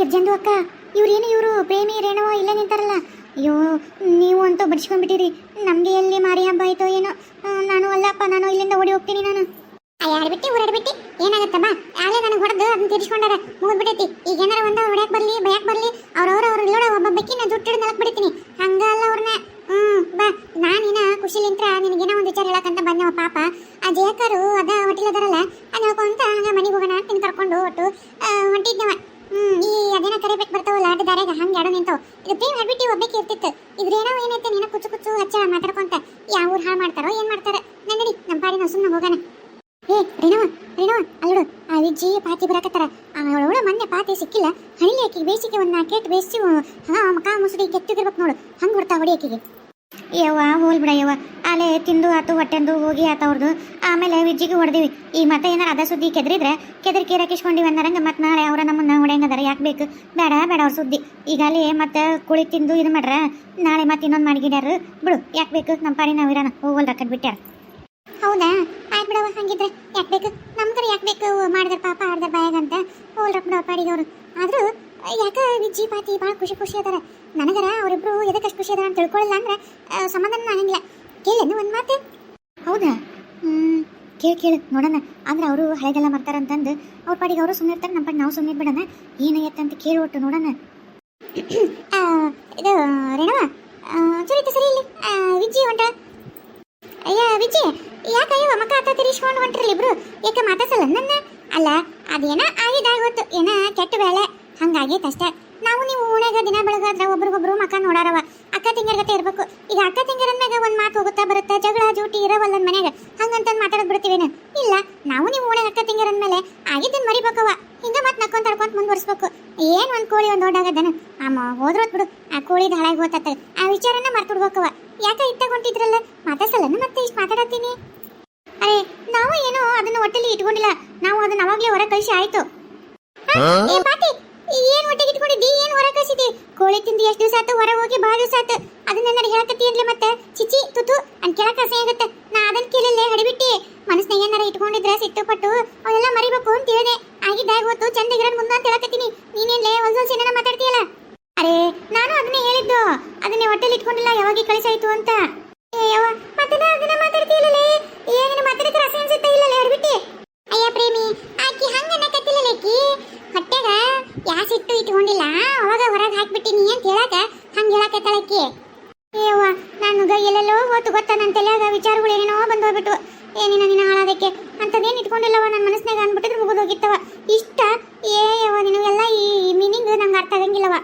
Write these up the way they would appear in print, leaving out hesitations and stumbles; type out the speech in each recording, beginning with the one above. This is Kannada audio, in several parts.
ಗೆಜ್ಜಂದು ಅಕ್ಕ ಇವ್ರು ಪ್ರೇಮಿ ರೇಣವ ಇಲ್ಲೇ ನಿಂತಾರಲ್ಲ. ಅಯ್ಯೋ ನೀವು ಅಂತೂ ಬಡಿಸ್ಕೊಂಡ್ಬಿಟ್ಟಿರಿ. ನಮ್ಗೆ ಎಲ್ಲಿ ಮಾರಿ ಹಬ್ಬ ಆಯ್ತೋ ಏನೋ. ನಾನು ಅಲ್ಲಪ್ಪ, ನಾನು ಇಲ್ಲಿಂದ ಓಡಿ ಹೋಗ್ತೀನಿ. ನಾನು ಆಡ್ಬಿಟ್ಟು ಊರಾಡ್ಬಿಟ್ಟು ಏನಾಗತ್ತ ಬಾ. ಆಲೇ ನನಗೆ ಹೊಡೆದು ಅದನ್ನ ತೀರಿಸ್ಕೊಂಡಾರ, ಮುಗಿದ್ಬಿಟ್ಟೈತಿ. ಈಗ ಏನಾರ ಒಂದ ಹೊಡ್ಯಾಕ್ ಬರ್ಲಿ ಬಯಕ್ ಬರ್ಲಿ ಅವ್ರ ಇಲ್ಲೋಡ ಒಬ್ಬಬ್ಬಕ್ಕಿ ನಾ ದುಡ್ಡು ನಲಕ್ ಬಿಡ್ತೀನಿ. ಹಂಗ ಅಲ್ಲ ಅವ್ರನ್ನ. ಬಾ, ನಾನಿನ ಖುಷಿಲಿಂತ್ರ ನಿನಗೇನೋ ಒಂದು ವಿಚಾರ ಹೇಳಕ್ಕಂತ ಬಂದವ. ಪಾಪ ಆ ಜಯಕರು ಅದ ಹೋಟೆಲದಾರಲ್ಲ, ಅದು ಹೇಳ್ಕೊಂತ ಹಂಗ ಮನೆಗೆ ಹೋಗೋಣ ಅಂತ ಕರ್ಕೊಂಡು ಒಟ್ಟು ಹೊಂಟಿದ್ನವ. ಈ ಅದೇನ ಕರಿಬೇಕು ಬರ್ತಾವಲ್ಲ ಅಡ್ಡ ದಾರ್ಯಾಗ ಹಂಗೆ ಆಡೋ ನಿಂತವ್. ಇದು ಪ್ರೇಮ್ ಹಾಡ್ಬಿಟ್ಟು ಒಬ್ಬಕ್ಕೆ ಇರ್ತಿತ್ತು. ಇದ್ರೇನೋ ಏನೈತೆ ನೀನ ಕುಚ್ಚು ಕುಚ್ಚು ಹಚ್ಚ ಮಾತಾಡ್ಕೊಂತ ಯಾವ ಊರು ಹಾಳು ಮಾಡ್ತಾರೋ ಏನ್ ಮಾಡ್ತಾರ. ನಡಿ ನಮ್ಮ ಪಾಡಿ ನಾವು ಸುಮ್ಮನೆ ಹೋಗೋಣ. ರೇಣವ ಅಲ್ಲೋಡು, ಆ ವಿಜ್ಜಿ ಪಾತಿ ಬರಾಕತ್ತಾರ. ಅವಳ ಮೊನ್ನೆ ಪಾತಿ ಸಿಕ್ಕಿಲ್ಲ, ಹಳ್ಳಿ ಆಕಿಗೆ ಬೇಸಿಗೆ ಒಂದು ನಾಲ್ಕೇಟ್ ಬೇಯಿಸಿ ಮಕ ಮುಸುಡಿ ಕೆತ್ತಿಗಿರ್ಬೇಕು ನೋಡು, ಹಂಗೆ ಹೊಡ್ತಾ ಹೊಡಿ ಆಕಿಗೆ. ಯವ್ವ ಹೋಲ್ ಬಿಡ ಯವ್ವ, ಅಲ್ಲೇ ತಿಂದು ಆತು ಹೊಟ್ಟೆಂದು ಹೋಗಿ ಆತ ಅವ್ರದ್ದು. ಆಮೇಲೆ ವಿಜ್ಜಿಗೆ ಹೊಡೆದಿವಿ. ಈ ಮತ್ತೆ ಏನಾರು ಅದ ಸುದ್ದಿ ಕೆದರಿದ್ರೆ ಕೆದರಿಕೆ ರಾಕಿಸ್ಕೊಂಡಿವಿ ಅನ್ನರಂಗೆ ಮತ್ತೆ ನಾಳೆ ಅವರ ನಮ್ಮನ್ನ ಹೊಡೆಯಂಗದಾರ. ಯಾಕೆ ಬೇಕು? ಬೇಡ ಅವ್ರ ಸುದ್ದಿ. ಈಗಾಲೇ ಮತ್ತೆ ಕುಳಿ ತಿಂದು ಇದು ಮಾಡ್ರ, ನಾಳೆ ಮತ್ತೆ ಇನ್ನೊಂದು ಮಾಡಿಗಿಡ್ಯಾರು. ಬಿಡು, ಯಾಕೆ ಬೇಕು? ನಮ್ಮ ಪಾಡಿ ನಾವು ಇರೋಣ, ಹೋಗೋಲ್ ರಕ್ಕಡ್ ಬಿಟ್ಟಾರ. ಹೌದಾ? ಆಯ್ತು ಬಿಡವ, ಹಂಗಿದ್ರೆ ಯಾಕೆ ಬೇಕು? ನಮ್ಗರ ಯಾಕೆ ಬೇಕು ಮಾಡಿದ್ರ ಪಾಪ ಆಡ್ದಾರ ಬಾಯಾಗಂತ ಹೋಲ್ ರಕ್ ಬಿಡವ ಪಾಡಿಗೆ ಅವರು. ಆದ್ರೂ ಯಾಕೆ ವಿಜ್ಜಿ ಪಾತಿ ಭಾಳ ಖುಷಿ ಅದಾರ. ನನಗರ ಅವರಿಬ್ರು ಎದಕ್ಕಷ್ಟು ಖುಷಿ ಅದಾರ ಅಂತ ತಿಳ್ಕೊಳ್ಳಿಲ್ಲ ಅಂದ್ರೆ ಸಂಬಂಧನ ಆಗಂಗಿಲ್ಲ. ಕೇಳೇನು ಒಂದು ಮಾತು? ಹೌದಾ? ಕೇಳು ನೋಡೋಣ. ಅಂದ್ರೆ ಅವರು ಹಳೆಗೆಲ್ಲ ಮಾಡ್ತಾರಂತಂದು ಅವ್ರ ಪಾಡಿಗೆ ಅವರು ಸುಮ್ಮನೆ ಇರ್ತಾರೆ, ನಮ್ಮ ಪಾಡಿಗೆ ನಾವು ಸುಮ್ಮನೆ ಬಿಡೋಣ. ಏನಾಗೈತೆ ಅಂತ ಕೇಳಿ ಒಟ್ಟು ನೋಡೋಣ. ಇದು ರೇಣವ ಸರಿ ಸರಿ, ಇಲ್ಲಿ ವಿಜ್ಜಿ ಹೊಂಟ. ಅಯ್ಯ ವಿಜ್ಜಿ, ಯಾಕಯ್ಯವ ಮಕ್ಕ ಆತ ತಿರ್ಸ್ಕೊಂಡು ಹೊಂಟ್ರಲ್ಲ ಇಬ್ರು, ಯಾಕೆ ಮಾತಾಡ್ಸಲ್ಲ ನನ್ನ? ಅಲ್ಲ, ಅದೇನ ಆಗಿದಾಗೋತ್ತು, ಏನ ಕೆಟ್ಟ ಬೇಳೆ ಹಂಗಾಗೈತೆ ಅಷ್ಟೇ. ನಾವು ನೀವು ಓಣ್ಯಾಗ ದಿನ ಬೆಳಗಾದ್ರೆ ಒಬ್ರಿಗೊಬ್ರು ಮಕ್ಕ ನೋಡಾರವ. ಅಕ್ಕ ತಿಂಗರ್ಗತೆ ಇರ್ಬೇಕು. ಈಗ ಅಕ್ಕ ತಿಂಗರನ್ಯಾಗ ಒಂದು ಮಾತು ಹೋಗುತ್ತಾ ಬರುತ್ತಾ, ಜಗಳ ಜೂಟಿ ಇರವಲ್ಲ ಮನ್ಯಾಗ, ಹಂಗಂತಂದು ಮಾತಾಡೋದು ಬಿಡ್ತೀವೇನು? ಇಲ್ಲ, ನಾವು ನೀವು ಓಣ್ಯಾಗ ಅಕ್ಕ ತಿಂಗರನ್ ಮೇಲೆ ಆಗಿದ್ದನ್ನು ಮರಿಬೇಕವ. ಹಿಂಗ ಮತ್ತೆ ನಕ್ಕೊಂತ ತಡ್ಕೊಂತ ಮುಂದುವರ್ಸ್ಬೇಕು. ಏನು ಒಂದು ಕೋಳಿ ಒಂದು ದೊಡ್ಡಾಗದನ ಹೋದ್ರೋತ್ ಬಿಡು, ಆ ಕೋಳಿದ ಹಾಳಾಗಿ ಹೋಗ್ತತ್ತ. ಆ ವಿಚಾರನ ಮರ್ತು ಬಿಡ್ಬೇಕವ. ಯಾಕೆ ಇತ್ತಾಗ ಹೊಂಟಿದ್ರಲ್ಲ, ಮಾತಾಡ್ಸಲ್ಲನು ಮತ್ತೆ ಇಷ್ಟು ಮಾತಾಡತ್ತೀನಿ? ಅರೆ ನಾವು ಏನೋ ಅದನ್ನ ಹೊಟ್ಟೆಲಿ ಇಟ್ಕೊಂಡಿಲ್ಲ, ನಾವು ಅದನ್ನ ಅವಾಗ್ಲೇ ಹೊರ ಕಳಿಸಿ ಆಯ್ತು. ಪಾಟಿ, ಏನ್ ಹೊಟ್ಟೆಗೆ ಇಟ್ಕೊಂಡಿದ್ದಿ? ಏನ್ ಹೊರ ಕಳಿಸಿದಿ? ಕೋಳಿ ತಿಂದು ಎಷ್ಟು ದಿವಸ ಆಯ್ತು? ಹೊರ ಹೋಗಿ ಭಾಳ ದಿವಸ ಆಯ್ತು. ಅದನ್ನ ನನಗೆ ಹೇಳಕತ್ತಿ ಅನ್ಲಿ ಮತ್ತೆ ಚಿಚಿ ತುತು ಅನ್ ಕೇಳಕ್ ಆಸೆ ಆಗುತ್ತೆ. ನಾ ಅದನ್ನ ಕೇಳಿಲ್ಲೇ ಹಡಿಬಿಟ್ಟಿ. ಮನಸ್ನಾಗ ಏನಾರ ಇಟ್ಕೊಂಡಿದ್ರೆ ಸಿಟ್ಟುಪಟ್ಟು ಅವನ್ನೆಲ್ಲ ಮರಿಬೇಕು ಅಂತ ಹೇಳಿದೆ. ಆಗಿದ್ದಾಗ ಹೊತ್ತು ಚಂದ ಗಿರಡ್ ಮುಂದೆ ಅಂತ ಹೇಳಕತ್ತೀನಿ. ನೀನೇನ್ಲೇ ಹೊಲ್ಸೊಲ್ಸಿ ಏನಾರ ಮಾತಾಡ್ತೀಯಲ್ಲ? ಅರೆ ನಾನು ಅದನ್ನೇ ಹೇಳಿದ್ದು, ಅದನ್ನೇ ಹೊಟ್ಟೆಲಿ ಇಟ್ಕೊಂಡಿಲ್ಲ, ಯಾವಾಗ ಕಳಿಸಾಯ್ತು ಅಂತ. ಅದನ್ನ ಮಾತಾಡ್ತೀಯಲ್ಲೇ, ಏನೇನು ಮಾತಾಡಿದ್ರೆ ಅಸಹ್ಯ ಅನ್ಸುತ್ತಾ? ಇಲ್ಲಲೇ ಹಡ್ಬಿಟ್ಟಿ. ಅಯ್ಯ ಪ್ರೇಮಿ, ಆಕಿ ಹಂಗ ಅನ್ನಕತ್ತಿಲ್ಲಲೇ, ಆಕಿ ಹೊಟ್ಟೆಗ ಯಾಸಿಟ್ಟು ಇಟ್ಕೊಂಡಿಲ್ಲ, ಅವಾಗ ಹೊರಗೆ ಹಾಕ್ಬಿಟ್ಟಿನಿ ಅಂತ ಹೇಳಕ ಹಂಗೆ ಹೇಳಕತ್ತಾಳಕ್ಕಿ. ಏವ್ವ, ನನಗ ಎಲ್ಲೆಲ್ಲೋ ಹೋತು ಗೊತ್ತಾ, ನನ್ನ ತಲೆಯಾಗ ವಿಚಾರಗಳು ಏನೇನೋ ಬಂದು ಹೋಗ್ಬಿಟ್ಟು. ಏನೇನ ನಿನ್ನ ಹಾಳಾದಕ್ಕೆ ಅಂತದೇನು ಇಟ್ಕೊಂಡಿಲ್ಲವ, ನನ್ನ ಮನಸ್ಸಿನಾಗ ಅಂದ್ಬಿಟ್ಟಿದ್ರೆ ಮುಗಿದೋಗಿತ್ತವ. ಇಷ್ಟ ಏವ ನಿನಗೆಲ್ಲ ಈ ಮೀನಿಂಗ್ ನಂಗೆ ಅರ್ಥ ಆಗಂಗಿಲ್ಲವ.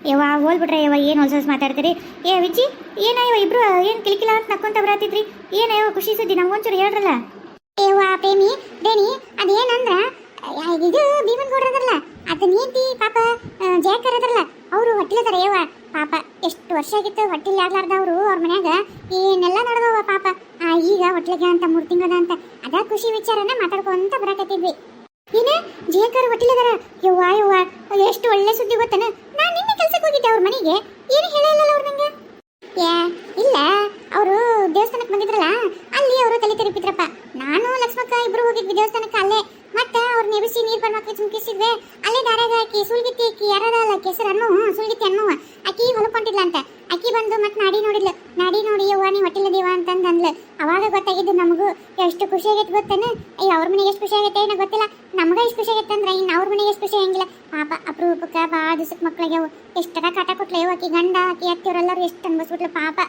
ಯವ್ವ ಹೋಲ್ಬಿಟ್ರೆ ಯವ್ವ, ಏನು ಹೊಲ್ಸಲ್ಸ್ ಮಾತಾಡ್ತೀರಿ? ವಿಜ್ಜಿ, ಏನಯ್ಯವ ಇಬ್ರು ಏನು ಕಿಲಿಕಿಲ ಅಂತ ನಕ್ಕೊಂತ ಬರತ್ತಿದ್ರಿ? ಏನಯ್ಯವ ಖುಷಿ ಸುದ್ದಿ ನಮ್ಗೊಂಚೂರು ಹೇಳ್ರಲ್ಲ. ಏವ್ವ ಪ್ರೇಮಿ ರೇಣಿ, ಅದೇನಂದ್ರ ಇದು ಭೀಮನ್ ಗೌಡ್ರದಲ್ಲ, ಅದನ್ನ ನೀತಿ ಪಾಪ ಜಯಕರ್ ಅದರಲ್ಲ, ಅವರು ಹೊಟ್ಟಿಲದಾರ. ಯವ್ವ ಪಾಪ ಎಷ್ಟು ವರ್ಷ ಆಗಿತ್ತು ಹೊಟ್ಟಿಲಿ ಆಗ್ಲಾರ್ದವ್ರು ಅವ್ರ ಮನ್ಯಾಗ ಏನೆಲ್ಲ ನಡೆದವ ಪಾಪ. ಈಗ ಹೊಟ್ಲಿಗೆ ಅಂತ 3 ತಿಂಗಳದ ಅಂತ ಅದ ಖುಷಿ ವಿಚಾರನ ಮಾತಾಡ್ಕೊಂತ ಬರಾಕತ್ತಿದ್ವಿ. ಏನ ಜಯಕರ್ ಹೊಟ್ಟಿಲದಾರ? ಯವ್ವ ಎಷ್ಟು ಒಳ್ಳೆ ಸುದ್ದಿ ಗೊತ್ತನ. ನಾನು ನಿನ್ನೆ ಕೆಲ್ಸಕ್ಕೆ ಹೋಗಿದ್ದೆ ಅವ್ರ ಮನೆಗೆ, ಏನು ಹೇಳಿಲ್ಲ ಅವ್ರು ನಂಗೆ. ಇಲ್ಲ, ಅವರು ದೇವಸ್ಥಾನಕ್ಕೆ ಬಂದಿದ್ರಲ್ಲ, ಅಲ್ಲಿ ಅವರು ತಲೆ ತಿರುಪಿದ್ರಪ್ಪ. ನಾನು ಲಕ್ಷ್ಮಕ್ಕ ಇಬ್ರು ಹೋಗಿದ್ವಿ ದೇವಸ್ಥಾನಕ್ಕೆ. ಅಲ್ಲೇ ಮತ್ತೆ ಅವ್ರ ನೆಬಿಸಿ ನೀರು ಬರ್ಮಕ್ಳು ಚುಮ್ಕಿಸಿದ್ವಿ. ಅಲ್ಲೇ ದಾರಾಗ ಆಕಿ ಸುಳ್ಗಿತ್ತಿ, ಆಕಿ ಯಾರದಲ್ಲ ಕೆಸರನ್ನು ಸುಳ್ಗಿತ್ತಿ ಅನ್ನುವ ಆಕಿ ಹೊಲಕೊಂಡಿದ್ಲ ಅಂತ. ಆಕಿ ಬಂದು ಮತ್ತೆ ನಾಡಿ ನೋಡಿದ್ಲು. ನಾಡಿ ನೋಡಿ ಯವ್ವ ನೀ ಹೊಟ್ಟಿಲ್ಲದೇವ ಅಂತಂದು ಅಂದ್ಲು. ಅವಾಗ ಗೊತ್ತಾಗಿದ್ದು ನಮಗೂ ಎಷ್ಟು ಖುಷಿ ಆಗೈತೆ ಗೊತ್ತೇನೆ. ಅವ್ರ ಮನೆಗೆ ಎಷ್ಟು ಖುಷಿ ಆಗೈತೆ ಏನೋ ಗೊತ್ತಿಲ್ಲ, ನಮಗ ಎಷ್ಟು ಖುಷಿ ಆಗೈತೆ ಅಂದ್ರೆ ಇನ್ನು ಅವ್ರ ಮನೆಗೆ ಎಷ್ಟು ಖುಷಿ ಆಗಂಗಿಲ್ಲ. ಪಾಪ ಅಪರೂಪಕ್ಕೆ ಭಾಳ ದಿವಸಕ್ಕೆ ಮಕ್ಳಿಗೆ ಎಷ್ಟರ ಕಾಟ ಕೊಟ್ಲು ಯವ್ವ. ಆಕಿ ಗಂಡ ಆಕಿ ಅತ್ತಿಯವರೆಲ್ಲರೂ ಎಷ್ಟು ಅನ್ಬಸ್ಬಿಟ್ಲು ಪಾಪ.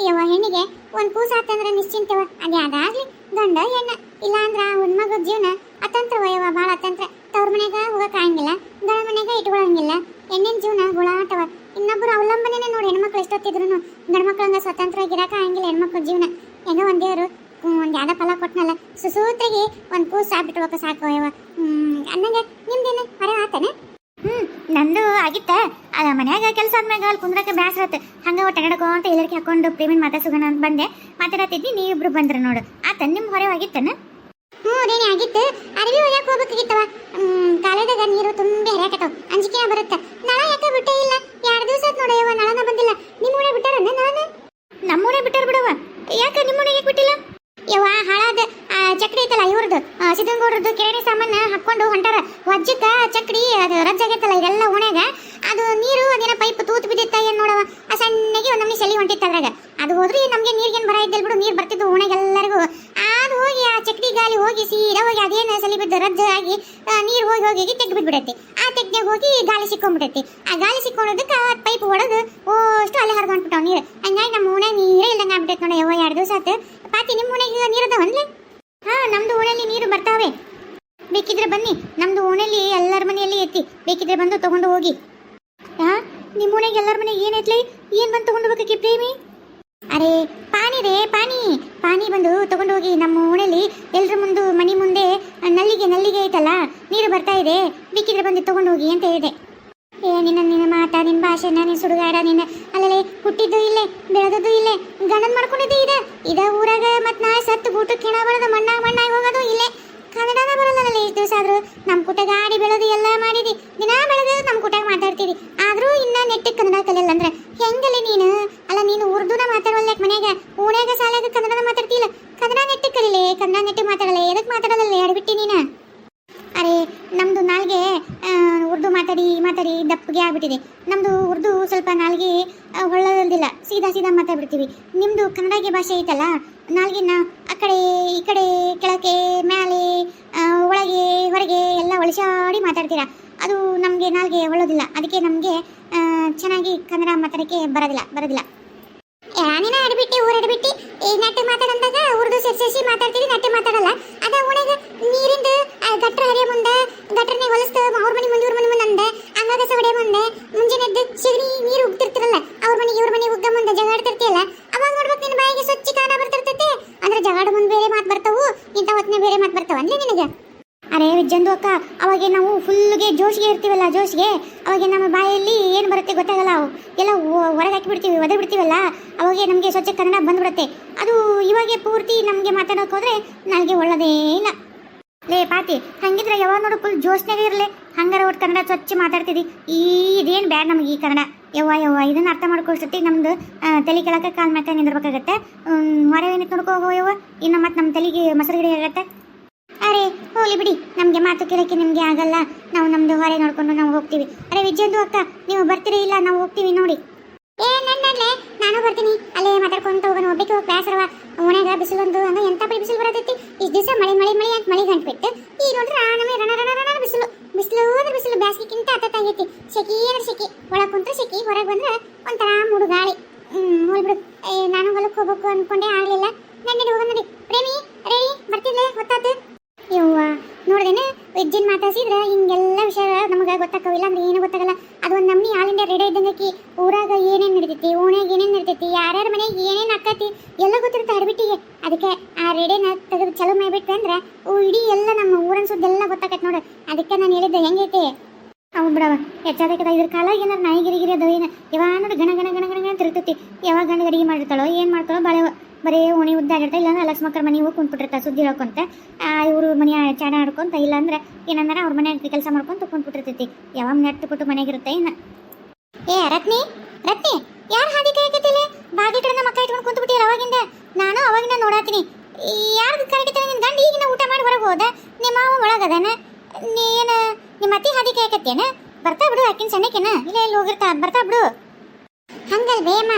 ಯವ್ವ ಹೆಣ್ಣಿಗೆ ಒಂದು ಕೂಸಾತಂದ್ರೆ ನಿಶ್ಚಿಂತವ, ಅದೇ ಅದಾಗ್ಲಿ ಗಂಡ ಹೆಣ್ಣ. ಇಲ್ಲ ಅಂದ್ರ ಒಂದು ಮಗದ ಜೀವನ ಅತಂತ್ರ ಯವ್ವ, ಭಾಳ ಅತಂತ್ರ. ತವ್ರ ಮನೆಗ ಹೋಗಕ್ಕೆ ಆಗಂಗಿಲ್ಲ, ಗಂಡ ಮನೆಗ ಇಟ್ಕೊಳಂಗಿಲ್ಲ. ಹೆಣ್ಣಿನ ಜೀವನ ಗುಳಾಟವ. ಇನ್ನೊಬ್ಬರು ಅವಲಂಬನೆ ನೋಡಿ, ಹೆಣ್ಮಕ್ಳು ಎಷ್ಟೊತ್ತಿದ್ರು ಗಂಡ್ಮಕ್ಳು ಹಂಗ ಸ್ವತಂತ್ರ ಗಿರಾಕ ಆಗಂಗಿಲ್ಲ. ಹೆಣ್ಮಕ್ಳ ಜೀವನ ಹೆಂಗ ಒಂದೇವರು ಒಂದು ಯಾವ್ದ ಫಲ ಕೊಟ್ಟನಲ್ಲ, ಸುಸೂತ್ರಿಗೆ ಒಂದು ಕೂಸು ಸಾಕ್ಬಿಟ್ಬೇಕು ಸಾಕು ಯವ್ವ. ಅನ್ನಂಗೆ ನಿಮ್ದೇನು ಹೊರ ಆತನ? ನಂದು ಆಗಿತ್ತ. ಮನ್ಯಾಗ ಕೆಲಸ ಆದ್ಮ್ಯಾಗ ಅಲ್ಲಿ ಕುಂದ್ರಕ್ಕೆ ಬ್ಯಾಸರ ಆತ. ಹಂಗ ಒಟ್ಟಗಡಕೋ ಅಂತ ಎಲ್ಲರಿಗೆ ಹಾಕೊಂಡು ಪ್ರೇಮಿನ ಮಾತಾಡ್ಸೋಣ ಅಂತ ಬಂದೆ. ಮಾತಾಡತ್ತಿದ್ದಿ, ನೀವಿಬ್ರು ಬಂದ್ರ ನೋಡು. ಆತ ನಿಮ್ಮ ಹೊರೆ ಆಗಿತ್ತನ? ರೇಣಿ ಆಗಿತ್ತು. ಅರವಿ ಒಯ್ಯಕ್ಕೆ ಹೋಗ್ಬೇಕಾಗಿತ್ತವ. ಕಾಲೇದಾಗ ನೀರು ತುಂಬಿ ಹರಿಯಾಕತ್ತವ, ಅಂಜಿಕೆನ ಬರುತ್ತೆ. ನಳ ಯಾಕೆ ಬಿಟ್ಟೇ ಇಲ್ಲ? 2 ದಿವಸ ಆಯ್ತು ನೋಡಯ್ಯವ, ನಳನ ಬಂದಿಲ್ಲ. ನಿಮ್ಮೂರೇ ಬಿಟ್ಟಾರನ್ನ ನಳನ? ನಮ್ಮೂರೇ ಬಿಟ್ಟಾರ ಬಿಡವ. ಯಾಕೆ ನಿಮ್ಮೂರಿಗೆ ಬಿಟ್ಟಿಲ್ಲ? ಯವ್ವ ಹಾಳಾದ ಚಕ್ಡಿ ಐತಲ್ಲ ಇವ್ರದ್ದು, ಸಿದ್ದನಗೌಡ್ರದ್ದು ಕಿರಾಣಿ ಸಾಮಾನು ಹಾಕೊಂಡು ಹೊಂಟಾರ. ವಜ್ಜಕ್ಕ ಚಕ್ಡಿ ಅದು ರಜ್ಜಾಗೈತಲ್ಲ, ಇದೆಲ್ಲ ಓಣ್ಯಾಗ ಆ ತೆಗ್ನಾಗ ಹೋಗಿ ಗಾಳಿ ಸಿಕ್ಕೊಂಡ್ಬಿಟ್ಟೈತಿ. ಆ ಗಾಳಿ ಸಿಕ್ಕೊಂಡದಕ್ಕೆ ಪೈಪ್ ಹೊಡೆದು ಅಷ್ಟು ಅಲ್ಲೇ ಹರಿದ್ಬಿಟ್ಟಾವ ನೀರು. ಹಂಗಾಗಿ ನಮ್ಮ ಓಣ್ಯಾಗ ನೀರೇ ಇಲ್ಲಂಗೆ ಆಗ್ಬಿಟ್ಟೈತೆ ನೋಡಿ. ಯವ್ವ 2 ದಿವಸ ಆತು. ಪಾತಿ ನಿಮ್ಮ ಓಣ್ಯಾಗ ನೀರು ಅದಾವನ್ಲೆ? ಹಾ, ನಮ್ದು ಓಣೆಯಲ್ಲಿ ನೀರು ಬರ್ತಾವೆ. ಬೇಕಿದ್ರೆ ಬನ್ನಿ, ನಮ್ದು ಓಣೆಯಲ್ಲಿ ಎಲ್ಲರ ಮನೆಯಲ್ಲಿ ಐತಿ, ಬೇಕಿದ್ರೆ ಬಂದು ತಗೊಂಡು ಹೋಗಿ. ಹಾ, ನಿಮ್ಮ ಓಣೆಗೆ ಎಲ್ಲರ ಮನೆಗೆ ಏನೈತ್ಲಿ? ಏನು ಬಂದು ತಗೊಂಡು ಹೋಗಕ್ಕೆ ಪ್ರೇಮಿ? ಅರೆ ಪಾನಿ ರೇ, ಪಾನಿ ಬಂದು ತಗೊಂಡು ಹೋಗಿ. ನಮ್ಮ ಓಣೆಯಲ್ಲಿ ಎಲ್ಲರ ಮುಂದೆ ಮನೆ ಮುಂದೆ ನಲ್ಲಿಗೆ ಐತಲ್ಲ, ನೀರು ಬರ್ತಾ ಇದೆ, ಬೇಕಿದ್ರೆ ಬಂದು ತಗೊಂಡು ಹೋಗಿ ಅಂತ ಹೇಳಿದೆ. ನಿನ್ನ ಮಾತ, ನಿನ್ನ ಭಾಷೆ, ನಿನ್ನ ಸುಡುಗಾಡ, ನಿನ್ನ ಅಲ್ಲೇ ಹುಟ್ಟಿದ್ದು ಇಲ್ಲೇ, ಬೆಳೆದದ್ದು ಇಲ್ಲೇ, ಗಂಡನ ಮಾಡ್ಕೊಂಡಿದ್ದು ಇದ ಊರಾಗ. ಮತ್ತು ನಾ ಸತ್ತು ಊಟಕ್ಕೆ ಹೆಣ ಬರೋದು, ಮಣ್ಣಾಗಿ ಹೋಗೋದು ಇಲ್ಲೇ. ಕನ್ನಡನ ಬರೋಲ್ಲ ಇಷ್ಟು ದಿವಸ ಆದರೂ. ನಮ್ಮ ಕುಟಾಗ ಆಡಿ ಬೆಳೆದು ಎಲ್ಲ ಮಾಡಿದಿ, ದಿನ ಬೆಳೆದು ನಮ್ಮ ಕುಟಾಗ ಮಾತಾಡ್ತೀರಿ. ಆದರೂ ಇನ್ನ ನೆಟ್ಟಿಗೆ ಕನ್ನಡ ಕಲಿಯಲ್ಲ ಅಂದ್ರೆ ಹೆಂಗಲ್ಲಿ ನೀನು? ಅಲ್ಲ, ನೀನು ಉರ್ದುನ ಮಾತಾಡೋಲ್ಲ ಮನ್ಯಾಗ, ಓಣ್ಯಾಗ ಸಾಲಾಗ ಕನ್ನಡನ ಮಾತಾಡ್ತಿಲ್ಲ. ಕನ್ನಡ ನೆಟ್ಟಿಗೆ ಕಲಿಲೆ, ಕನ್ನಡ ನೆಟ್ಟಿಗೆ ಮಾತಾಡಲ್ಲ. ಎದಕ್ಕೆ ಮಾತಾಡೋದಲ್ಲ ಎಡಬಿಟ್ಟಿ ನೀನು? ಅರೆ ನಮ್ಮದು ನಾಲ್ಗೆ ಉರ್ದು ಮಾತಾಡಿ ದಪ್ಪಗೆ ಆಗ್ಬಿಟ್ಟಿದೆ. ನಮ್ಮದು ಉರ್ದು ಸ್ವಲ್ಪ ನಾಲ್ಗೆ ಹೊಳ್ಳೋದಿಲ್ಲ, ಸೀದಾ ಮಾತಾಡ್ಬಿಡ್ತೀವಿ. ನಿಮ್ಮದು ಕನ್ನಡಗೆ ಭಾಷೆ ಐತಲ್ಲ, ನಾಲ್ಗಿನ ಆ ಕಡೆ ಈ ಕಡೆ, ಕೆಳಕ್ಕೆ ಮೇಲೆ, ಒಳಗೆ ಹೊರಗೆ ಎಲ್ಲ ಒಳಸಾಡಿ ಮಾತಾಡ್ತೀರಾ. ಅದು ನಮಗೆ ನಾಲ್ಗೆ ಹೊಳ್ಳೋದಿಲ್ಲ. ಅದಕ್ಕೆ ನಮಗೆ ಚೆನ್ನಾಗಿ ಕನ್ನಡ ಮಾತಾಡೋಕ್ಕೆ ಬರೋದಿಲ್ಲ. ನೀನ ಅಡ್ಬಿಟ್ಟು ಊರಡ್ಬಿಟ್ಟು ಈ ನಟ್ಟೆ ಮಾತಾಡಂದಾಗ ಉರ್ದು ಸೇರಿಸಿ ಮಾತಾಡ್ತೀರಿ, ನಟ್ಟೆ ಮಾತಾಡಲ್ಲ. ಅದ ಓಣೆಗ ನೀರಿಂದ ಗಟ್ರ ಹರಿಯ ಮುಂದೆ, ಗಟ್ರನೇ ಹೊಲಸ್ತ ಅವ್ರ ಮನೆ ಮುಂದೆ ಇವ್ರ ಮನೆ ಮುಂದೆ ಅಂದೆ, ಅಂಗಾಗಸ ಹೊಡೆ ಮುಂದೆ ಮುಂಜಾನೆ ಎದ್ದು ಸಿಗಣಿ ನೀರು ಉಗ್ತಿರ್ತಿರಲ್ಲ, ಅವ್ರ ಮನೆಗೆ ಇವ್ರ ಮನೆಗೆ ಉಗ್ಗ ಮುಂದೆ ಜಗಾಡ್ತಿರ್ತಿಯಲ್ಲ, ಅವಾಗ ನೋಡ್ಬೇಕು ನಿನ್ನ ಬಾಯಿಗೆ ಸ್ವಚ್ಛ ಕನ್ನಡ ಬರ್ತಿರ್ತೈತೆ. ಅಂದ್ರೆ ಜಗಾಡ ಮುಂದೆ ಬೇರೆ ಮಾತು ಬರ್ತಾವು, ಇಂಥ ಹೊತ್ತಿನ ಬೇರೆ ಮಾತು ಬರ್ತಾವ ಅಂದ್ರೆ ನಿನಗೆ. ಅರೆ ವಿಜ್ಜಂದು ಅಕ್ಕ, ಅವಾಗೆ ನಾವು ಫುಲ್ಗೆ ಜೋಶ್ಗೆ ಇರ್ತೀವಲ್ಲ, ಅವಾಗೆ ನಮ್ಮ ಬಾಯಲ್ಲಿ ಏನು ಬರುತ್ತೆ ಗೊತ್ತಾಗಲ್ಲ, ಅವು ಎಲ್ಲ ಹೊರಗೆ ಹಾಕಿಬಿಡ್ತೀವಿ, ಒದೆ ಬಿಡ್ತೀವಲ್ಲ, ಅವಾಗೆ ನಮಗೆ ಸ್ವಚ್ಛ ಕನ್ನಡ ಬಂದ್ಬಿಡುತ್ತೆ. ಅದು ಇವಾಗೆ ಪೂರ್ತಿ ನಮಗೆ ಮಾತಾಡೋಕೆ ಹೋದ್ರೆ ನನಗೆ ಒಳ್ಳದೇ ಇಲ್ಲ. ಲೇ ಪಾತಿ, ಹಂಗಿದ್ರೆ ಯಾವಾಗ ನೋಡು ಫುಲ್ ಜೋಶ್ನಾಗೆ ಇರಲಿ, ಹಂಗಾರ ಒಟ್ಟು ಕನ್ನಡ ಸ್ವಚ್ಛ ಮಾತಾಡ್ತಿದ್ದಿ. ಇದೇನು ಬ್ಯಾಡ್ ನಮಗೆ ಈ ಕನ್ನಡ. ಯವ್ವ ಇದನ್ನು ಅರ್ಥ ಮಾಡ್ಕೊಳ್ಸತಿ ನಮ್ದು ತಲೆ ಕೆಳಕ್ಕೆ ಕಾಲು ಮ್ಯಾಕ ನಿಂದಿರ್ಬೇಕಾಗತ್ತೆ. ಹೊರವೇನಿತ್ತು ನೋಡ್ಕೋಗೋ ಯವ್ವ, ಇನ್ನು ಮತ್ತೆ ನಮ್ಮ ತಲೆಗೆ ಮೊಸರು ಗಿಡ ಆಗತ್ತೆ. ಅರೆ ಹೋಗ್ಲಿ ಬಿಡಿ, ನಮಗೆ ಮಾತು ಕೇಳೋಕ್ಕೆ ನಿಮಗೆ ಆಗಲ್ಲ, ನಾವು ನಮ್ಮದು ಹೊರೆ ನೋಡ್ಕೊಂಡು ನಾವು ಹೋಗ್ತೀವಿ. ಅರೆ ವಿಜಯಂದು ಅಕ್ಕ, ನೀವು ಬರ್ತೀರಿ ಇಲ್ಲ ನಾವು ಹೋಗ್ತೀವಿ ನೋಡಿ. ನನ್ನಲ್ಲೇ ನಾನು ಬರ್ತೀನಿ, ಅಲ್ಲೇ ಮಾತಾಡ್ಕೊಂಡು ಹೋಗೋಣ. ಒಬ್ಬಕ್ಕೆ ಹೋಗಿ ಬೇಸರವ, ಓಣ್ಯಾಗ ಬಿಸಿಲು ಒಂದು ಹಂಗ ಎಂತ ಪಡಿ ಬಿಸಿಲು ಬರತೈತಿ. ಇಷ್ಟು ದಿವಸ ಮಳೆ ಅಂತ ಮಳೆ ಗಂಟ್ಬಿಟ್ಟು ಈ ನೋಡ್ರಿ ನಮಗೆ ರಣ ಬಿಸಿಲು ಅಂದ್ರೆ ಬಿಸಿಲು. ಬ್ಯಾಸಿಗಿಂತ ಆಗೈತಿ. ಸೆಕಿ ಅಂದ್ರೆ ಸೆಕಿ, ಒಳಗೆ ಕುಂತ್ರೆ ಸೆಕಿ, ಹೊರಗೆ ಬಂದ್ರೆ ಒಂಥರ ಮೂಡು ಗಾಳಿ. ಹೋಗ್ಬಿಡು. ನಾನು ಹೊಲಕ್ಕೆ ಹೋಗ್ಬೇಕು ಅನ್ಕೊಂಡೆ, ಆಗಲಿಲ್ಲ. ನನ್ನಲ್ಲಿ ಹೋಗೋಣ ನೋಡಿ. ಪ್ರೇಮಿ ರೇಡಿ ಬರ್ತಿದ್ಲೆ, ಹೊತ್ತಾತು. ಯವ್ವ ನೋಡ್ದೇನೆ, ವಿಜ್ಜಿನ ಮಾತಾಡ್ಸಿದ್ರೆ ಹಿಂಗೆಲ್ಲ ವಿಷಯ ನಮಗೆ ಗೊತ್ತಾಗವಿಲ್ಲ ಅಂದ್ರೆ ಏನು ಗೊತ್ತಾಗಲ್ಲ. ಅದು ಒಂದು ನಮ್ಮನಿ ಆಲ್ ಇಂಡಿಯಾ ರೇಡಿಯೋ ಇದ್ದಂಗೆ. ಊರಾಗ ಏನೇನು ನಡೀತೈತಿ, ಓಣ್ಯಾಗ ಏನೇನು ನಡೀತೈತಿ, ಯಾರ್ಯಾರ ಮನೆಗೆ ಏನೇನು ಆಕತಿ ಎಲ್ಲ ಗೊತ್ತಿರುತ್ತೆ ಅಡ್ಬಿಟ್ಟಿಗೆ. ಅದಕ್ಕೆ ಆ ರೇಡಿಯೋನ ತೆಗೆದು ಚಲೋ ಮಾಡಿಬಿಟ್ರೆ ಅಂದ್ರೆ ಇಡೀ ಎಲ್ಲ ನಮ್ಮ ಊರನ್ ಸುದ್ದಿ ಎಲ್ಲ ಗೊತ್ತಾಗತ್ತೆ ನೋಡು. ಅದಕ್ಕೆ ನಾನು ಹೇಳಿದ್ದೆ ಹೆಂಗೈತಿ. ಅವ್ನು ಬಿಡವ ಹೆಚ್ಚಾದಕ್ಕೆ ಇದ್ರ ಕಾಲ ಏನಾರು ನಾಯಿ ಗಿರಿಗಿರಿ ಅದು ಏನು ಯಾವಾಗ ನೋಡಿ ಗಣ ತಿರುಗ್ತೈತಿ. ಯಾವಾಗ ಗಂಡ ಅಡಿಗೆ ಮಾಡಿರ್ತಾಳೋ ಏನು ಮಾಡ್ತಾಳೋ, ಬರೇ ಓಣಿ ಉದ್ದಾಡಿರ್ತಾ, ಇಲ್ಲಾಂದ್ರೆ ಲಕ್ಷ್ಮಕ್ಕರ ಮನೆ ಹೋಗಿ ಕುಂತ್ಬಿಟ್ಟಿರ್ತಾ ಸುದ್ದಿ ಹೇಳ್ಕೊಂತ, ಇವರು ಮನೆ ಚಾಡ ಆಡ್ಕೊಂತ, ಇಲ್ಲಾಂದ್ರೆ ಏನಂದ್ರೆ ಅವ್ರ ಮನೆಯಾಗ ಕೆಲಸ ಮಾಡ್ಕೊಂತ ಕುಂತ್ಬಿಟ್ಟಿರ್ತೈತಿ. ಯಾವಾಗ ನೆಟ್ಟು ಕೊಟ್ಟು ಮನೆಗಿರುತ್ತೆ ಇನ್ನು. ರತ್ನಿ ಯಾರು ಹಾದಿ ಕಾಯಕತ್ತಿಲ್ಲ? ಬಾಗಿಟ್ರನ್ನ ಮಕ್ಕ ಇಟ್ಕೊಂಡು ಕುಂತ್ಬಿಟ್ಟಿರ ಅವಾಗಿಂದ. ನಾನು ಅವಾಗಿಂದ ನೋಡಾತೀನಿ. ಯಾರು ಕಾಯಕತ್ತಿಲ್ಲ? ನಿನ್ನ ಗಂಡ ಈಗಿನ ಊಟ ಮಾಡಿ ಹೊರಗೆ ಹೋದ, ನಿಮ್ಮ ಮಾವ ಒಳಗದಾನ, ನೀನು ನಿಮ್ಮ ಅತ್ತಿ ಹಾದಿ ಕಾಯಕತ್ತೇನ? ಬರ್ತಾ ಬಿಡು, ಆಕಿನ ಸಣ್ಣಕೇನ ಇಲ್ಲ ಎಲ್ಲಿ ಹೋಗಿರ್ತಾ, ಬರ್ತಾ ಬಿಡು. ಹಂಗಲ್ವೇ ಅಮ್ಮ,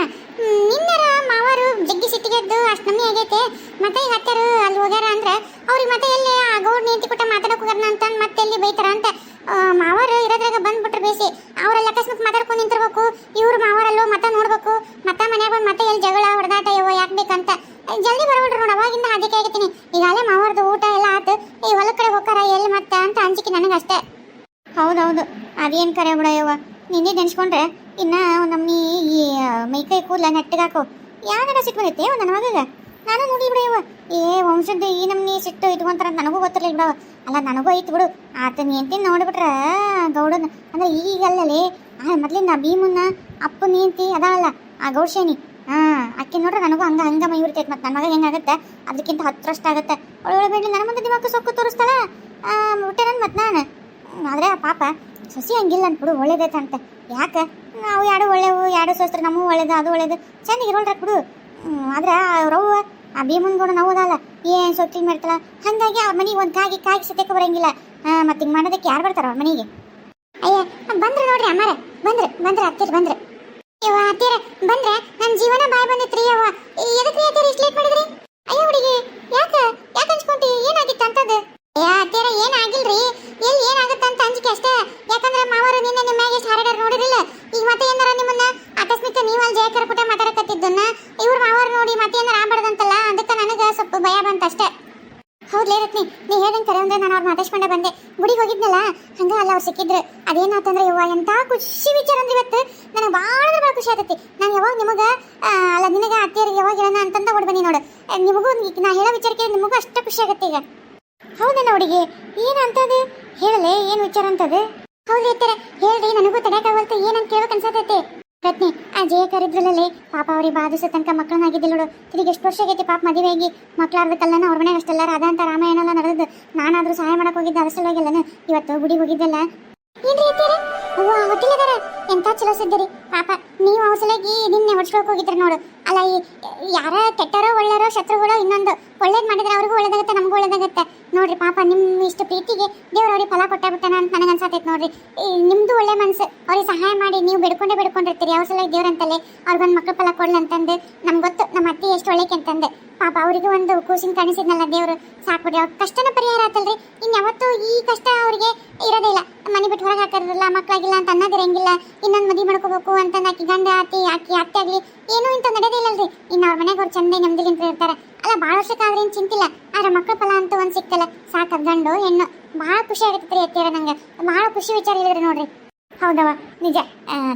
ನಿನ್ನರ ಮಾವರು ಜಗ್ಗಿ ಸಿಟ್ಟಿಗೆದ್ದು ಅಷ್ಟು ನಮ್ಮಿ ಆಗೈತೆ. ಮತ್ತೆ ಈ ಹತ್ತಾರು ಅಲ್ಲಿ ಹೋಗ್ಯಾರ ಅಂದ್ರೆ ಅವ್ರಿಗೆ ಮತ್ತೆ ಎಲ್ಲಿ ಆ ಗೌಡ್ ನಿಂತಿ ಕೊಟ್ಟ ಮಾತಾಡೋಕೆ ಹೋಗ್ಯಾರ ಅಂತ ಮತ್ತೆ ಎಲ್ಲಿ ಬೈತಾರ ಅಂತ ಮಾವರು ಇರೋದ್ರಾಗ ಬಂದ್ಬಿಟ್ರೆ ಬೇಸಿ. ಅವರೆಲ್ಲ ಅಕಸ್ಮಾತ್ ಮಾತಾಡ್ಕೊಂಡು ನಿಂತಿರ್ಬೇಕು, ಇವ್ರು ಮಾವರಲ್ಲೂ ಮತ್ತೆ ನೋಡ್ಬೇಕು, ಮತ್ತೆ ಮನ್ಯಾಗ ಬಂದು ಮತ್ತೆ ಎಲ್ಲಿ ಜಗಳ ಹೊಡೆದಾಟ ಯವ್ವ ಯಾಕೆ ಬೇಕಂತ ಜಲ್ದಿ ಬರ್ಬಿಟ್ರು ನೋಡಿ. ಅವಾಗಿಂದ ಅದಕ್ಕೆ ಆಗತ್ತೀನಿ. ಈಗಾಗಲೇ ಮಾವರ್ದು ಊಟ ಎಲ್ಲ ಆತು, ಈ ಹೊಲ ಕಡೆ ಹೋಗಾರ ಎಲ್ಲಿ ಮತ್ತೆ ಅಂತ ಅಂಜಿಕೆ ನನಗಷ್ಟೇ. ಹೌದೌದು, ಅದೇನು ಕರೆ ಬಿಡಯ್ಯವ್ವ, ನಿನ್ನೆ ನೆನೆಸ್ಕೊಂಡ್ರೆ ಇನ್ನು ನಮ್ಮನಿ ಈ ಮೈಕೈ ಕೂದಲ ನೆಟ್ಟಗಾಕೋ ಯಾವ್ದಾರ ಸಿಟ್ಟು ಬಂದೈತೆ ನನ್ನ ಮಗಗ. ನಾನು ನೋಡಿ ಬಿಡಯ್ಯವ್ವ, ವಂಶದ ಈ ನಮ್ಮನಿ ಸಿಟ್ಟು ಇಟ್ಕೊಂತಾರ ಅಂತ ನನಗೂ ಗೊತ್ತಿರಲಿಲ್ಲ ಬಿಡವ. ಅಲ್ಲ ನನಗೂ ಐತಿ ಬಿಡು, ಆತನ ಹೆಂಡತಿ ನೋಡ್ಬಿಟ್ರೆ ಗೌಡನ ಅಂದ್ರೆ ಈಗಲ್ಲೇ ಮೊದ್ಲಿಂದ ಭೀಮನ್ನ ಅಪ್ಪ ನಿಂತಿ ಅದಾಳಲ್ಲ ಆ ಗೌಡ್ಶೇನಿ, ಅಕ್ಕಿ ನೋಡ್ರೆ ನನಗೂ ಹಂಗ ಮೈ ಉರಿತೈತೆ. ಮತ್ತು ನನ್ನ ಮಗ ಹೆಂಗಾಗತ್ತೆ ಅದಕ್ಕಿಂತ 10 ವರ್ಷ ಆಗುತ್ತೆ. ಒಳ್ಳೆ ಬೇಡ ನನ್ನ ಮುಂದೆ ದಿಮಾಕು ಸೊಕ್ಕು ತೋರಿಸ್ತಾಳ ಬಿಟ್ಟೆ ನನ್ನ ಮತ್ತು ನಾನು. ಆದರೆ ಪಾಪ ಸಸಿ ಹಂಗಿಲ್ಲ ಅಂದ್ಬಿಡು, ಒಳ್ಳೇದೈತೆ ಅಂತ. ಯಾಕೆ ನಾವು ಎರಡು ಒಳ್ಳೆವು, ಎರಡು ಸೋಸ್ತ್ರೆ ನಮಗೂ ಒಳ್ಳೇದು, ಅದು ಒಳ್ಳೇದು ಚೆನ್ನಾಗಿ ಇರೋಳ್ರಾಕ್ ಬಿಡು. ಆದ್ರೆ ಅವ್ರವ್ವ ಆ ಭೀಮನ್ಗೌಡ ನೋವುದಲ್ಲ ಏನು ಸೊಟ್ಟಿಗೆ ಮಾಡ್ತಾಳ, ಹಾಗಾಗಿ ಅವ್ರ ಮನೆಗೆ ಒಂದು ಕಾಗಿ ಸತ್ಯಕ್ಕೆ ಬರೋಂಗಿಲ್ಲ. ಮತ್ತು ಹಿಂಗೆ ಮಾಡೋದಕ್ಕೆ ಯಾರು ಬರ್ತಾರ ಅವ್ರ ಮನೆಗೆ? ಅಯ್ಯ ಬಂದ್ರೆ ನೋಡ್ರಿ ಅಮ್ಮಾರ, ಬಂದ್ರೆ ಅತ್ತಿರ ಬಂದ್ರೆ ಯವ್ವ ಅತ್ತೀರ ಬಂದ್ರೆ ನನ್ನ ಜೀವನ ಬಾಯ್ ಬಂದಿತ್ರಿ. ಯವ್ವ ಎದಕ್ಕೆ ಅತ್ತೀರ ಇಷ್ಟು ಲೇಟ್ ಮಾಡಿದ್ರಿ? ಅಯ್ಯೋ ಹುಡುಗಿ ಯಾಕೆ ಅನ್ಸ್ಕೊಂತಿ, ಏನಾಗಿತ್ತು ಅಂತದ್ದು? ಅತ್ತೀರ ಏನಾಗಿಲ್ರಿ, ಎಲ್ಲಿ ಏನಾಗತ್ತಂತ ಅಂಜಿಕೆ ಅಷ್ಟೇ. ಯಾಕಂದ್ರೆ ಮಾವರು ನಿನ್ನೆ ನಿಮ್ಮ ಮ್ಯಾಗೆ ಎಷ್ಟು ಹಾರಾಡ್ಯಾರ ನೋಡಿರಿಲ್ಲ. ಈಗ ಮತ್ತೆ ಏನಾರ ನಿಮ್ಮನ್ನ ಆಕಸ್ಮಿಕ ನೀವು ಅಲ್ಲಿ ಜಯಕರ ಪುಟ ಮಾತಾಡಕತ್ತಿದ್ದನ್ನ ಇವ್ರ ಮಾವರು ನೋಡಿ ಮತ್ತೆ ಏನಾರ ಆಡ್ಬಾರ್ದಂತಲ್ಲ, ಅದಕ್ಕೆ ನನಗೆ ಸ್ವಲ್ಪ ಭಯ ಬಂತಷ್ಟೇ. ಹೌದ್ಲೇ ರತ್ನಿ, ನೀ ಹೇಳ್ದಂಗೆ ಕರೆ ಅಂದ್ರೆ ನಾನು ಅವ್ರು ಮಾತಾಡ್ಸ್ಕೊಂಡೆ ಬಂದೆ. ಗುಡಿಗೆ ಹೋಗಿದ್ನಲ್ಲ ಹಂಗ ಅಲ್ಲ ಅವ್ರು ಸಿಕ್ಕಿದ್ರು. ಅದೇನಾತಂದ್ರೆ ಯವ್ವ ಎಂತ ಖುಷಿ ವಿಚಾರ ಅಂದ್ರೆ ಇವತ್ತು ನನಗೆ ಭಾಳ ಅಂದ್ರೆ ಭಾಳ ಖುಷಿ ಆಗತ್ತೆ. ನಾನು ಯಾವಾಗ ನಿಮಗೆ ಅಲ್ಲ ನಿನಗೆ ಅತ್ತಿಯರಿಗೆ ಯಾವಾಗ ಹೇಳೋಣ ಅಂತಂದ ಓಡ್ ಬನ್ನಿ ನೋಡು. ನಿಮಗೂ ನಾ ಹೇಳೋ ವಿಚಾರಕ್ಕೆ ನಿಮಗೂ ಅಷ್ಟು ಖುಷಿ ಆಗತ್ತೆ ಈಗ. ಹೌದಣ್ಣ ಹುಡುಗಿ, ಏನು ಅಂತದು ಹೇಳಲೆ, ಏನು ವಿಚಾರ ಅಂತದು? ಹೌದು ಇರ್ತಾರೆ ಹೇಳ್ರಿ, ನನಗೂ ತಡೆಯಕ್ಕಾಗಲ್ತು, ಏನಂತ ಕೇಳೋಕೆ ಅನ್ಸತೈತೆ. ರತ್ನಿ, ಆ ಜಯಕರ್ ಇದ್ರಲ್ಲೇ ಪಾಪ ಅವ್ರಿಗೆ ಬಾದಿಸ ತನಕ ಮಕ್ಕಳನ್ನಾಗಿದ್ದಿಲ್ಲ ನೋಡು. ತಿರುಗಿ ಎಷ್ಟು ವರ್ಷ ಆಗೈತಿ ಪಾಪ ಮದುವೆಯಾಗಿ ಮಕ್ಕಳಾರ್ಬೇಕಲ್ಲನ ಅವ್ರ ಮನೆಗೆ ಅಷ್ಟೆಲ್ಲ ಅದಂತ ರಾಮಾಯಣ ಎಲ್ಲ ನಡೆದು ನಾನಾದ್ರೂ ಸಹಾಯ ಮಾಡಕ್ಕೆ ಹೋಗಿದ್ದೆ, ಅದ್ರ ಸಲುವಾಗಿಲ್ಲನ ಇವತ್ತು ಗುಡಿಗೆ ಹೋಗಿದ್ದಲ್ಲ. ಏನ್ರಿ ಇರ್ತೀರ ಅವ್ವ ಹೊಟ್ಟಿಲದಾರ, ಎಂತ ಚಲೋ ಸಿದ್ದಿರಿ ಪಾಪ. ನೀವು ಅವ್ರ ಸಲುವಾಗಿ ನಿನ್ನೆ ಹೊಡ್ಸ್ಕೊಳಕ್ ಹೋಗಿದ್ರಿ ನೋಡು. ಅಲ್ಲ ಈ ಯಾರ ಕೆಟ್ಟರೋ ಒಳ್ಳೆಯರೋ ಶತ್ರುಗಳೋ ಇನ್ನೊಂದು ಒಳ್ಳೇದು ಮಾಡಿದ್ರೆ ಅವ್ರಿಗೂ ಒಳ್ಳೇದಾಗತ್ತೆ, ನಮಗೂ ಒಳ್ಳೇದಾಗತ್ತೆ ನೋಡ್ರಿ. ಪಾಪ ನಿಮ್ಮ ಇಷ್ಟು ಪ್ರೀತಿಗೆ ದೇವ್ರು ಅವ್ರಿಗೆ ಫಲ ಕೊಟ್ಟಾಬಿಟ್ಟಾನ ಅಂತ ನನಗೆ ಅನ್ಸತೈತೆ ನೋಡ್ರಿ. ನಿಮ್ದು ಒಳ್ಳೆ ಮನಸ್ಸು, ಅವ್ರಿಗೆ ಸಹಾಯ ಮಾಡಿ ನೀವು ಬೇಡ್ಕೊಂಡಿರ್ತೀರಿ. ಅವ್ರ ಸಲುವಾಗಿ ದೇವ್ರಂತಲ್ಲೇ ಅವ್ರಿಗೊಂದು ಮಕ್ಕಳ ಫಲ ಕೊಡ್ಲಿ ಅಂತಂದು ನಮ್ಗೆ ಗೊತ್ತು ನಮ್ಮ ಅತ್ತಿ ಎಷ್ಟು ಒಳ್ಳೆಕೆ ಅಂತಂದು. ಪಾಪ ಅವರಿಗೆ ಒಂದು ಕೂಸಿನ ಕಾಣಿಸಿದ್ನಲ್ಲ ದೇವ್ರು, ಸಾಕ್ಬಿಡ್ರಿ. ಅವ್ರ ಕಷ್ಟನ ಪರಿಹಾರ ಆತಲ್ರಿ. ಇನ್ಯಾವತ್ತೂ ಈ ಕಷ್ಟ ಅವ್ರಿಗೆ ಇರೋದೇ ಇಲ್ಲ. ಮನೆ ಬಿಟ್ಟು ಹೊರಗೆ ಹಾಕಿರಲ್ಲ, ಮಕ್ಕಳಾಗಿಲ್ಲ ಅಂತ ಅನ್ನೋದಿರಂಗಿಲ್ಲ. ಇನ್ನೊಂದು ಮದುವೆ ಮಾಡ್ಕೋಬೇಕು ಅಂತ ಆಕಿ ಗಂಡ ಆಕಿ ಅತ್ತೆ ಆಗಲಿ ಏನೂ ಇಂಥ ನಡೆದೇ ಇಲ್ಲಲ್ರಿ. ಇನ್ನು ಅವ್ರ ಮನೆಗೆ ಅವ್ರು ಚಂದ ನೆಮ್ಮದಿಲಿಂತ ಇರ್ತಾರೆ. ಅಲ್ಲ ಭಾಳ ವರ್ಷಕ್ಕಾದ್ರೆ ಏನು ಚಿಂತಿಲ್ಲ, ಆದ್ರೆ ಮಕ್ಕಳ ಫಲ ಅಂತ ಒಂದು ಸಿಕ್ತಲ್ಲ ಸಾಕ, ಗಂಡು ಹೆಣ್ಣು ಭಾಳ ಖುಷಿ ಆಗತ್ತೆ ರೀ ಎತ್ತೀರ. ನಂಗೆ ಭಾಳ ಖುಷಿ ವಿಚಾರ ಹೇಳಿದ್ರಿ ನೋಡ್ರಿ. ಹೌದವ ನಿಜ,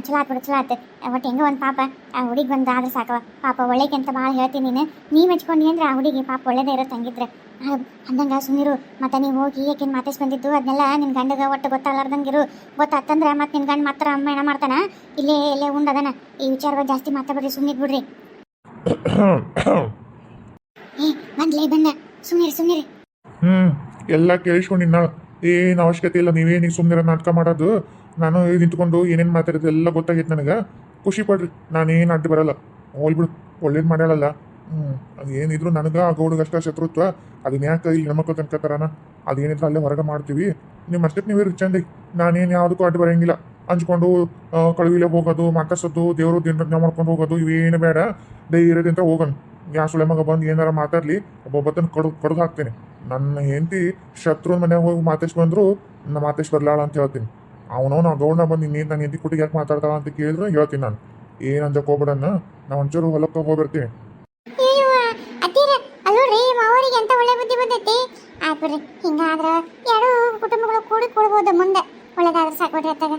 ಚಲೋ ಆತ್ಬಿಡು, ಚಲೋ ಆತು. ಒಟ್ಟು ಹೆಂಗೋ ಒಂದು ಪಾಪ ಆ ಹುಡುಗಿ ಬಂದು ಆದ್ರೆ ಸಾಕವ. ಪಾಪ ಒಳ್ಳೆಕೆ ಅಂತ ಭಾಳ ಹೇಳ್ತೀನಿ ನೀನು ಮೆಚ್ಕೊಂಡು ಅಂದ್ರೆ ಆ ಹುಡುಗಿ ಪಾಪ ಒಳ್ಳೇದೇ ಇರುತ್ತೆ ಹಂಗಿದ್ರೆ. ಅಂದಂಗೆ ಸುಮ್ಮನಿರು. ಮತ್ತು ನೀವು ಹೋಗಿ ಏಕೇನು ಮಾತೇಸ್ ಬಂದಿದ್ದು ಅದನ್ನೆಲ್ಲ ನಿನ್ನ ಗಂಡಗೆ ಒಟ್ಟು ಗೊತ್ತಾಗ್ಲಾರ್ದಂಗಿರು. ಗೊತ್ತಾತಂದ್ರೆ ಮತ್ತೆ ನಿನ್ನ ಗಂಡು ಮಾತ್ರ ಅಮ್ಮ ಏನ ಮಾಡ್ತಾನ, ಇಲ್ಲೇ ಉಂಡದನ. ಈ ವಿಚಾರವಾಗಿ ಜಾಸ್ತಿ ಮಾತಾಡ್ಬಿಡ್ರಿ, ಸುಮ್ಮನೆ ಬಿಡ್ರಿ. ಬಂದ್ಲೇ ಬಂದ, ಸುಮ್ಮನಿರಿ. ಎಲ್ಲ ಕೇಳಿಸ್ಕೊಂಡಿನ, ಏನು ಅವಶ್ಯಕತೆ ಇಲ್ಲ. ನೀವೇನಿಗೆ ಸುಮ್ಮನೆ ನಾಟಕ ಮಾಡೋದು. ನಾನು ನಿಂತ್ಕೊಂಡು ಏನೇನು ಮಾತಾಡೋದು ಎಲ್ಲ ಗೊತ್ತಾಗೈತೆ ನನಗೆ. ಖುಷಿ ಪಡ್ರಿ, ನಾನೇನು ಅಡ್ಡಿ ಬರಲ್ಲ. ಹೋಲ್ಬಿಡು, ಒಳ್ಳೇದು ಮಾಡ್ಯಾಳಲ್ಲ. ಅದು ಏನಿದ್ರು ನನಗೆ ಆ ಗೌಡಗಷ್ಟ ಶತ್ರುತ್ವ. ಅದನ್ನ ಯಾಕೆ ಇಲ್ಲಿ ನಮ್ಮಕ್ಕ ತನಕತ್ತಾರನ, ಅದೇನಿದ್ರು ಅಲ್ಲೇ ಹೊರಗೆ ಮಾಡ್ತೀವಿ. ನಿಮ್ಮ ಅಷ್ಟಕ್ಕೆ ನೀವೇ ಚಂದಿ. ನಾನೇನು ಯಾವುದಕ್ಕೂ ಅಡ್ಡಿ ಬರೋಂಗಿಲ್ಲ. ಹಂಚ್ಕೊಂಡು ಕಳುವಿಲೆ ಹೋಗೋದು, ಮಾತಾಡ್ಸೋದು, ದೇವರು ದಿನ ಮಾಡ್ಕೊಂಡು ಹೋಗೋದು ಇವೇನು ಬೇಡ. ಧೈರ್ಯದಿಂದ ಹೋಗೋಣ. ಯಾ ಸುಳೆ ಮಗ ಬಂದು ಏನಾರ ಮಾತಾಡಲಿ, ಒಬ್ಬೊಬ್ಬತ್ತನ ಕಡ್ದು ಹಾಕ್ತೀನಿ. ನನ್ನ ಹೆಂಡತಿ ಶತ್ರು ಮನೆಯಾಗ ಹೋಗಿ ಮಾತೇಶ್ ಬಂದರು, ನನ್ನ ಮಾತೇಶ್ ಬರಲಾಳ ಅಂತ ಹೇಳ್ತೀನಿ. ಅವನವನು ಆ ಗೌಡ ಬಂದು ಇನ್ನೇನು ನನ್ನ ಹೆಂಡತಿ ಕುಟ್ಟಿಗೆ ಯಾಕೆ ಮಾತಾಡ್ತಾಳ ಅಂತ ಕೇಳಿದ್ರೆ ಹೇಳ್ತೀನಿ ನಾನು. ಏನು ಅಂಜಕ್ಕೆ ಹೋಗ್ಬಿಡನ್ನ, ನಾವು ಒಂಚೂರು ಹೊಲಕ್ಕೆ ಹೋಗ್ಬಿಡ್ತೀನಿ. ಅಲ್ಲೋಡ್ರಿ ಮಾವರಿಗೆ ಎಂತ ಒಳ್ಳೆ ಬುದ್ಧಿ ಬಂದೈತಿ. ಆಯ್ತು ಹಿಂಗಾದ್ರೆ ಎರಡು ಕುಟುಂಬಗಳು ಕೂಡಿಕೊಳ್ಬೋದು ಮುಂದೆ. ಒಳ್ಳೇದಾದ್ರೆ ಸಾಕು ಅತ್ತಾಗ,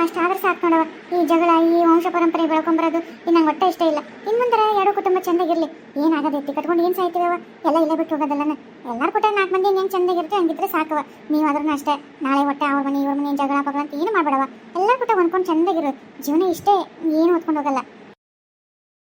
ಅಷ್ಟಾದ್ರೆ ಸಾಕು ನೋಡವ. ಈ ಜಗಳ ಈ ವಂಶ ಪರಂಪರೆ ಬೆಳ್ಕೊಂಬರೋದು ಇದು ನಂಗೆ ಒಟ್ಟೆ ಇಷ್ಟ ಇಲ್ಲ. ಇನ್ನು ಮುಂದೆ ಎರಡು ಕುಟುಂಬ ಚಂದಾಗಿರ್ಲಿ. ಏನಾಗದೈತಿ ಕಟ್ಕೊಂಡು ಏನು ಸಾಯ್ತೀವವ, ಎಲ್ಲ ಇಲ್ಲೇ ಬಿಟ್ಟು ಹೋಗೋದಲ್ಲನ. ಎಲ್ಲರ ಕುಟ 4 ಮಂದಿ ಹೆಂಗೆ ಚಂದಾಗಿರುತ್ತೆ ಹಂಗಿದ್ರೆ ಸಾಕವ. ನೀವು ಅದ್ರೂ ಅಷ್ಟೇ ನಾಳೆ ಹೊಟ್ಟೆ ಅವ್ರ ಮನೆ ಇವ್ರ ಮನೆ ಜಗಳ ಪಗಳ ಅಂತ ಏನು ಮಾಡ್ಬೇಡವ. ಎಲ್ಲ ಕುಟ ಹೊಂದ್ಕೊಂಡು ಚಂದಾಗಿರು. ಜೀವನ ಇಷ್ಟೇ, ಏನು ಹೊತ್ಕೊಂಡು ಹೋಗಲ್ಲ.